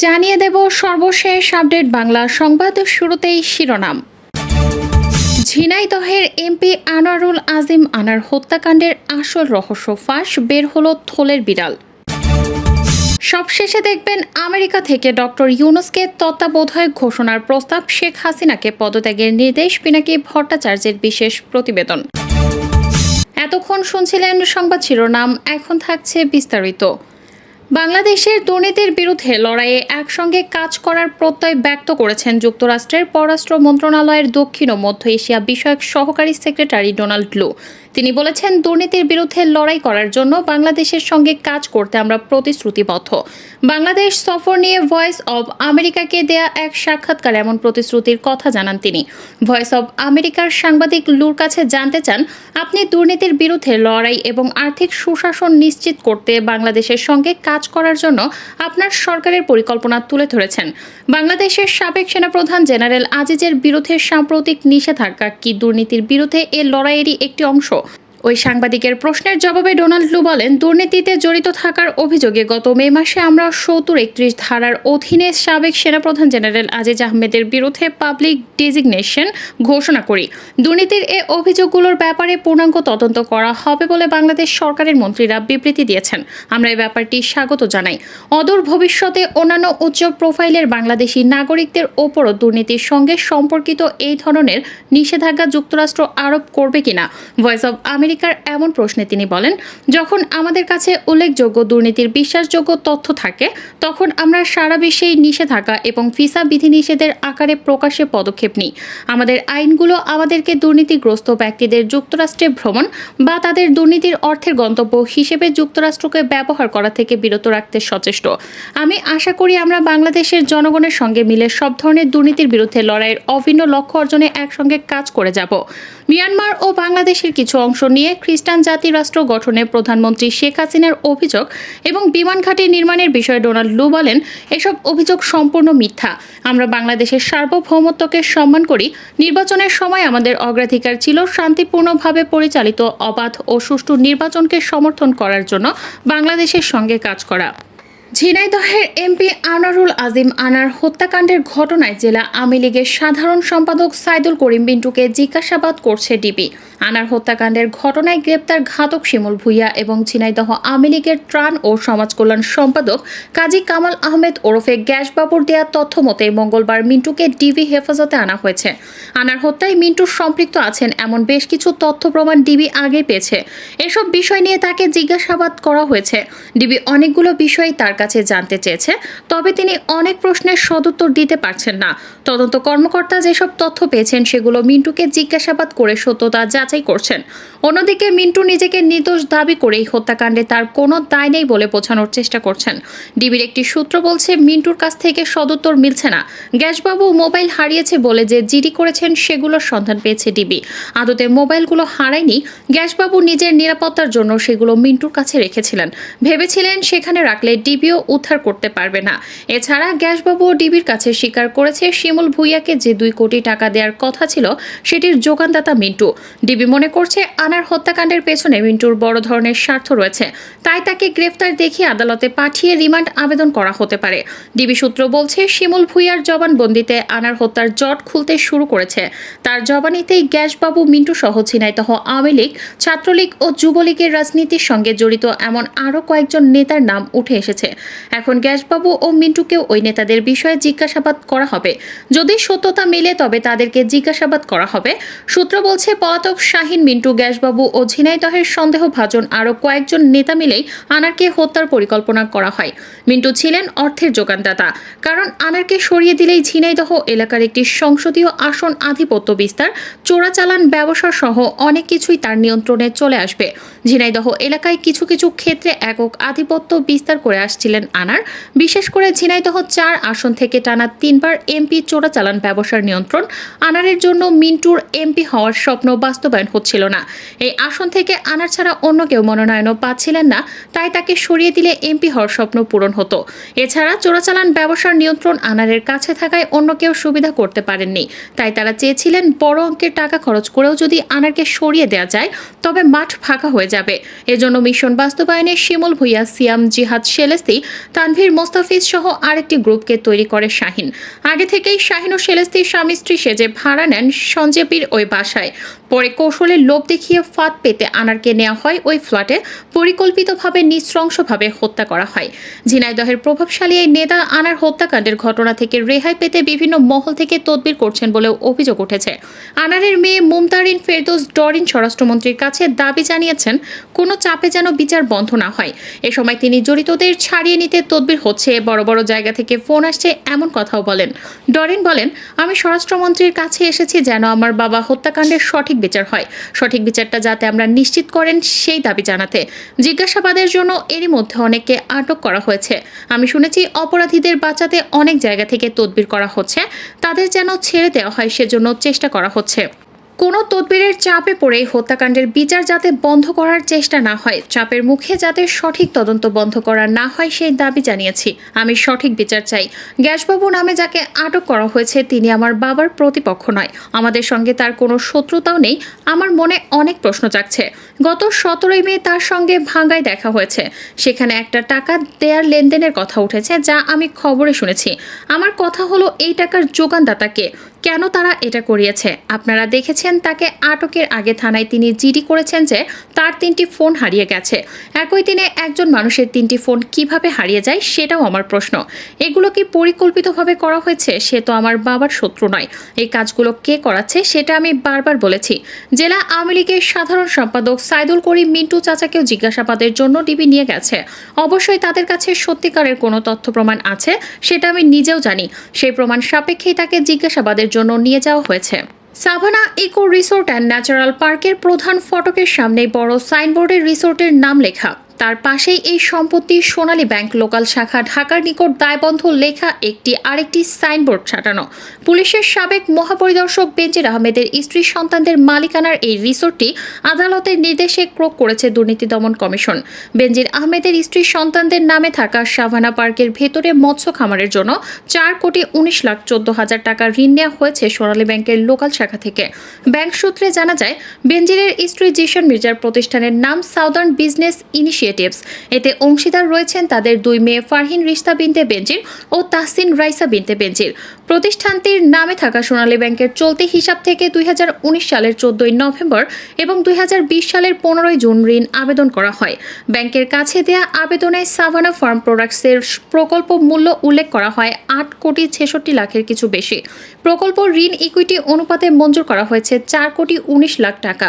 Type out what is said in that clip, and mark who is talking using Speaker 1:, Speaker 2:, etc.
Speaker 1: জানিয়ে দেব সর্বশেষ আপডেট বাংলা সংবাদ। শুরুতেই শিরোনাম। ঝিনাইদহের এমপি আনোয়ারুল আজিম আনার হত্যাকাণ্ডের আসল রহস্য ফাঁস, বের হলো থলের বিড়াল। সবশেষে দেখবেন আমেরিকা থেকে ডক্টর ইউনূসকে তত্ত্বাবধায়ক ঘোষণার প্রস্তাব, শেখ হাসিনাকে পদত্যাগের নির্দেশ, পিনাকি ভট্টাচার্যের বিশেষ প্রতিবেদন। এতক্ষণ শুনছিলেন সংবাদ শিরোনাম, এখন থাকছে বিস্তারিত। বাংলাদেশের দুর্নীতির বিরুদ্ধে লড়াইয়ে একসঙ্গে কাজ করার প্রত্যয় ব্যক্ত করেছেন যুক্তরাষ্ট্রের পররাষ্ট্র মন্ত্রণালয়ের দক্ষিণ ও মধ্য এশিয়া বিষয়ক সহকারী সেক্রেটারি ডোনাল্ড লু। তিনি বলেছেন, দুর্নীতির বিরুদ্ধে লড়াই করার জন্য বাংলাদেশের সঙ্গে কাজ করতে আমরা প্রতিশ্রুতিবদ্ধ। বাংলাদেশ সফর নিয়ে ভয়েস অব আমেরিকাকে দেয়া এক সাক্ষাৎকারে এমন প্রতিশ্রুতির কথা জানান তিনি। ভয়েস অব আমেরিকার সাংবাদিক লুর কাছে জানতে চান, আপনি দুর্নীতির বিরুদ্ধে লড়াই এবং আর্থিক সুশাসন নিশ্চিত করতে বাংলাদেশের সঙ্গে কাজ করার জন্য আপনার সরকারের পরিকল্পনা তুলে ধরেছেন। বাংলাদেশের সাবেক সেনাপ্রধান জেনারেল আজিজের বিরুদ্ধে সাম্প্রতিক নিষেধাজ্ঞা কি দুর্নীতির বিরুদ্ধে এ লড়াইয়েরই একটি অংশ? ওই সাংবাদিকের প্রশ্নের জবাবে ডোনাল্ড লু বলেন, দুর্নীতিতে জড়িত থাকার অভিযোগে গত মে মাসে আমরা ৭০-৩১ ধারার অধীনে সাবেক সেনাপ্রধান জেনারেল আজিজ আহমেদের বিরুদ্ধে পাবলিক ডেজিগনেশন ঘোষণা করি। দুর্নীতির এ অভিযোগগুলোর ব্যাপারে পূর্ণাঙ্গ তদন্ত করা হবে বলে বাংলাদেশ সরকারের মন্ত্রীরা বিবৃতি দিয়েছেন। আমরা এই ব্যাপারটি স্বাগত জানাই। অদূর ভবিষ্যতে অন্যান্য উচ্চ প্রোফাইলের বাংলাদেশি নাগরিকদের ওপরও দুর্নীতির সঙ্গে সম্পর্কিত এই ধরনের নিষেধাজ্ঞা যুক্তরাষ্ট্র আরোপ করবে কিনা ভয়েস অব আমেরিকার এমন প্রশ্নে তিনি বলেন, যখন আমাদের কাছে উল্লেখযোগ্য দুর্নীতির বিশ্বাসযোগ্য তথ্য থাকে তখন আমরা সারা বিশ্বেই নিষেধাজ্ঞা এবং ভিসা বিধিনিষেধের আকারে প্রকাশ্যে পদক্ষেপ নিই। আমাদের আইনগুলো আমাদেরকে দুর্নীতিগ্রস্ত ব্যক্তিদের যুক্তরাষ্ট্রে ভ্রমণ বা তাদের দুর্নীতির অর্থের গন্তব্য হিসেবে যুক্তরাষ্ট্রকে ব্যবহার করা থেকে বিরত রাখতে সচেষ্ট। আমি আশা করি আমরা বাংলাদেশের জনগণের সঙ্গে মিলে সব ধরনের দুর্নীতির বিরুদ্ধে লড়াইয়ের অভিন্ন লক্ষ্য অর্জনে একসঙ্গে কাজ করে যাব। মিয়ানমার ও বাংলাদেশের কিছু অংশ নিয়ে খ্রিস্টান জাতি রাষ্ট্র গঠনে প্রধানমন্ত্রী শেখ হাসিনার অভিযোগ এবং বিমান ঘাঁটি নির্মাণের বিষয়ে ডোনাল্ড লু বলেন, এসব অভিযোগ সম্পূর্ণ মিথ্যা। আমরা বাংলাদেশের সার্বভৌমত্বকে সম্মান করি। নির্বাচনের সময় আমাদের অগ্রাধিকার ছিল শান্তিপূর্ণভাবে পরিচালিত অবাধ ও সুষ্ঠু নির্বাচনকে সমর্থন করার জন্য বাংলাদেশের সঙ্গে কাজ করা। ঝিনাইদহের এমপি আনোয়ারুল আজিম আনার হত্যাকাণ্ডের ঘটনায় জেলা আওয়ামী লীগের সাধারণ সম্পাদক সাইদুল করিম বিন্টুকে জিজ্ঞাসাবাদ করছে ডিবি। আনার হত্যাকাণ্ডের ঘটনায় গ্রেপ্তার ঘাতক শিমুল ভূঁইয়া এবং ঝিনাইদহ আওয়ামী লীগের ত্রাণ ও সমাজ কল্যাণ সম্পাদক কাজী কামাল আহমেদ ওরফে গ্যাসবাবুর দেয়া তথ্য মতে মঙ্গলবার মিন্টুকে ডিবি হেফাজতে আনা হয়েছে। আনার হত্যায় মিন্টু সম্পৃক্ত আছেন এমন বেশ কিছু তথ্য প্রমাণ ডিবি আগে পেয়েছে। এসব বিষয় নিয়ে তাকে জিজ্ঞাসাবাদ করা হয়েছে। ডিবি অনেকগুলো বিষয় তার কাছে জানতে চেয়েছে, তবে তিনি অনেক প্রশ্নের সদুত্তর দিতে পারছেন না। তদন্ত কর্মকর্তা যেসব তথ্য পেয়েছেন সেগুলো মিন্টুকে জিজ্ঞাসাবাদ করে সত্যতা যাচাই করছেন। অন্যদিকে মিন্টু নিজেকে নির্দোষ দাবি করেই হত্যাকাণ্ডে তার কোনো দায় নেই বলে বোঝানোর চেষ্টা করছেন। ডিবির একটি সূত্র বলছে, মিন্টুর কাছ থেকে সদুত্তর মিলছে না। গ্যাসবাবু মোবাইল হারিয়েছে বলে যে জিডি করেছেন সেগুলোর সন্ধান পেয়েছে ডিবি। আদতে মোবাইলগুলো হারায়নি। গ্যাসবাবু নিজের নিরাপত্তার জন্য সেগুলো মিন্টুর কাছে রেখেছিলেন। ভেবেছিলেন সেখানে রাখলে ডিবিও উদ্ধার করতে পারবে না। এছাড়া গ্যাসবাবু ও ডিবির কাছে স্বীকার করেছে শিমুল ভূঁইয়াকে যে 2 কোটি টাকা দেওয়ার কথা ছিল সেটির যোগানদাতা মিন্টু। ডিবি মনে করছে আনার হত্যাকাণ্ডের পেছনে মিন্টুর বড় ধরনের স্বার্থ রয়েছে, তাই তাকে গ্রেফতার দেখিয়ে আদালতে পাঠিয়ে রিমান্ড আবেদন করা হতে পারে। ডিবি সূত্র বলছে, শিমুল ভূঁইয়ার জবানবন্দিতে আনার হত্যার জট খুলতে শুরু করেছে। তার জবানিতেই গ্যাসবাবু মিন্টু সহ ঝিনাইদহ আওয়ামী লীগ, ছাত্রলীগ ও যুবলীগের রাজনীতির সঙ্গে জড়িত এমন আরও কয়েকজন নেতার নাম উঠে এসেছে। এখন গ্যাসবাবু ও মিন্টুকেও ওই নেতাদের বিষয়ে জিজ্ঞাসাবাদ করা হবে। যদি সত্যতা মেলে তবে তাদেরকে জিজ্ঞাসাবাদ করা হবে। সূত্র বলছে, পলাতক শাহিন, মিন্টু, গ্যাসবাবু ও ঝিনাইদহের সন্দেহভাজন আরও কয়েকজন নেতা মিলেই আনারকে হত্যার পরিকল্পনা করা হয়। মিন্টু ছিলেন অর্থের যোগানদাতা, কারণ আনারকে সরিয়ে দিলেই ঝিনাইদহ এলাকার একটি সংসদীয় আসন আধিপত্য বিস্তার, চোরাচালান ব্যবসা সহ অনেক কিছুই তার নিয়ন্ত্রণে চলে আসবে। ঝিনাইদহ এলাকায় কিছু কিছু ক্ষেত্রে একক আধিপত্য বিস্তার করে আসছিলেন আনার। বিশেষ করে ঝিনাইদহ 4 আসন থেকে টানা 3 বার এমপি চোরাচালান ব্যবসার নিয়ন্ত্রণ আনারের জন্য মিন্টুর এমপি হওয়ার স্বপ্ন বাস্তবায়ন হচ্ছিল না। এই আসন থেকে আনার ছাড়া অন্য কেউ মনোনয়নও পাচ্ছিলেন না, তাই তাকে সরিয়ে দিলে এমপি হওয়ার স্বপ্ন পূরণ হতো। এছাড়া চোরাচালান ব্যবসার নিয়ন্ত্রণ আনারের কাছে থাকায় অন্য কেউ সুবিধা করতে পারেননি, তাই তারা চেয়েছিলেন বড় অঙ্কের টাকা খরচ করেও যদি আনারকে সরিয়ে দেওয়া যায় তবে মাঠ ফাঁকা হয়ে যাবে। এজন্য মিশন বাস্তবায়নে শিমুল ভুইয়া, সিয়াম, জিহাদ, শেলেস্তি, তানভীর, মোস্তাফিজ সহ আরেকটি গ্রুপকে তৈরি করে শাহিন। আগে থেকেই শাহিন ও শেলেস্তি স্বামী স্ত্রী সেজে ভাড়া নেন সঞ্জেপির ওই বাসায়। পরে কৌশলে লোভ দেখিয়ে ফাঁদ পেতে আনারকে নেওয়া হয় ওই ফ্ল্যাটে, পরিকল্পিতভাবে নৃশংসভাবে হত্যা করা হয়। ঝিনাইদহের প্রভাবশালী এই নেতা আনার হত্যাকাণ্ডের ঘটনা থেকে রেহাই পেতে বিভিন্ন মহল থেকে তদবির করছেন বলেও অভিযোগ উঠেছে। আনারের মেয়ে মুমতারিন ফেরদৌস ডরিন স্বরাষ্ট্রমন্ত্রীর কাছে দাবি জানিয়েছেন কোনো চাপে যেন বিচার বন্ধ না হয়। এ সময় তিনি জড়িতদের ছাড়িয়ে নিতে তদবির হচ্ছে, বড় বড় জায়গা থেকে ফোন আসছে এমন কথাও বলেন। ডরিন বলেন, আমি স্বরাষ্ট্রমন্ত্রীর কাছে এসেছি যেন আমার বাবা হত্যাকাণ্ডের সঠিক বিচার হয়, সঠিক বিচারটা যাতে আমরা নিশ্চিত করেন সেই দাবি জানাতে। জিজ্ঞাসাবাদের জন্য এরই মধ্যে অনেককে আটক করা হয়েছে। আমি শুনেছি অপরাধীদের বাঁচাতে অনেক জায়গা থেকে তদবির করা হচ্ছে, তাদের যেন ছেড়ে দেওয়া হয় সেজন্য চেষ্টা করা হচ্ছে। কোনো তদবিরের চাপে পড়ে হত্যাকাণ্ডের বিচার যাতে বন্ধ করার চেষ্টা না হয়, চাপের মুখে যাতে সঠিক তদন্ত বন্ধ করা না হয় সেই দাবি জানিয়েছি। আমি সঠিক বিচার চাই। গ্যাসবাবু নামে যাকে আটক করা হয়েছে তিনি আমার বাবার প্রতিপক্ষ নয়, আমাদের সঙ্গে তার কোনো শত্রুতাও নেই। আমার মনে অনেক প্রশ্ন জাগছে। গত 17 মে তার সঙ্গে ভাঙ্গায় দেখা হয়েছে, সেখানে একটা টাকা দেয়ার লেনদেনের কথা উঠেছে যা আমি খবরে শুনেছি। আমার কথা হলো এই টাকার যোগানদাতা কে, কেন তারা এটা করিয়েছে? আপনারা দেখেছেন তাকে আটকের আগে থানায় তিনি জিডি করেছেন যে তার 3টি ফোন হারিয়ে গেছে। একই দিনে একজন মানুষের 3টি ফোন কিভাবে হারিয়ে যায় সেটাও আমার প্রশ্ন। এগুলো কি পরিকল্পিতভাবে করা হয়েছে? সে তো আমার বাবার শত্রু নয়। এই কাজগুলো কে করাচ্ছে সেটা আমি বারবার বলেছি। জেলা আওয়ামী লীগের সাধারণ সম্পাদক সাইদুল করিম মিন্টু চাচাকেও জিজ্ঞাসাবাদের জন্য ডিবি নিয়ে গেছে। অবশ্যই তাদের কাছে সত্যিকারের কোনো তথ্য প্রমাণ আছে, সেটা আমি নিজেও জানি। সেই প্রমাণ সাপেক্ষেই তাকে জিজ্ঞাসাবাদের জন্য নিয়ে যাওয়া হয়েছে। Savanna Eco Resort and Natural পার্কের প্রধান ফটকের সামনে বড় সাইনবোর্ডে রিসোর্টের নাম লেখা, তার পাশেই এই সম্পত্তি সোনালী ব্যাংক লোকাল শাখা ঢাকার নিকট দায়বন্ধ লেখা আরেকটি সাইনবোর্ড ছাটানো। পুলিশের সাবেক মহাপরিদর্শক বেনজির আহমেদের স্ত্রী সন্তানদের মালিকানার এই রিসোর্টটি আদালতের নির্দেশে ক্রয় করেছে দুর্নীতি দমন কমিশন। বেনজির আহমেদের স্ত্রী সন্তানদের নামে থাকা সাভানা পার্কের ভেতরে মৎস্য খামারের জন্য 4,19,14,000 টাকা ঋণ নেওয়া হয়েছে সোনালী ব্যাংকের লোকাল শাখা থেকে। ব্যাংক সূত্রে জানা যায়, বেনজিরের স্ত্রী জিশান মির্জার প্রতিষ্ঠানের নাম সাউদার্ন বিজনেস ইনিশিয়েটিভস। এতে অংশীদার রয়েছেন তাদের 2 মেয়ে ফারহিন রিশতা বিনতে বেনজির ও তাহসিন রাইসা বিনতে বেনজির। প্রতিষ্ঠানটির নামে থাকা সোনালী ব্যাংকের চলতি হিসাব থেকে 2019 সালের 14 নভেম্বর এবং 2020 সালের 15 জুন ঋণ আবেদন করা হয়। ব্যাংকের কাছে দেয়া আবেদনে সাভানা ফার্ম প্রোডাক্টসের প্রকল্প মূল্য উল্লেখ করা হয় 8,66,00,000 কিছু বেশি। প্রকল্প ঋণ ইকুইটি অনুপাতে মঞ্জুর করা হয়েছে 4,19,00,000 টাকা।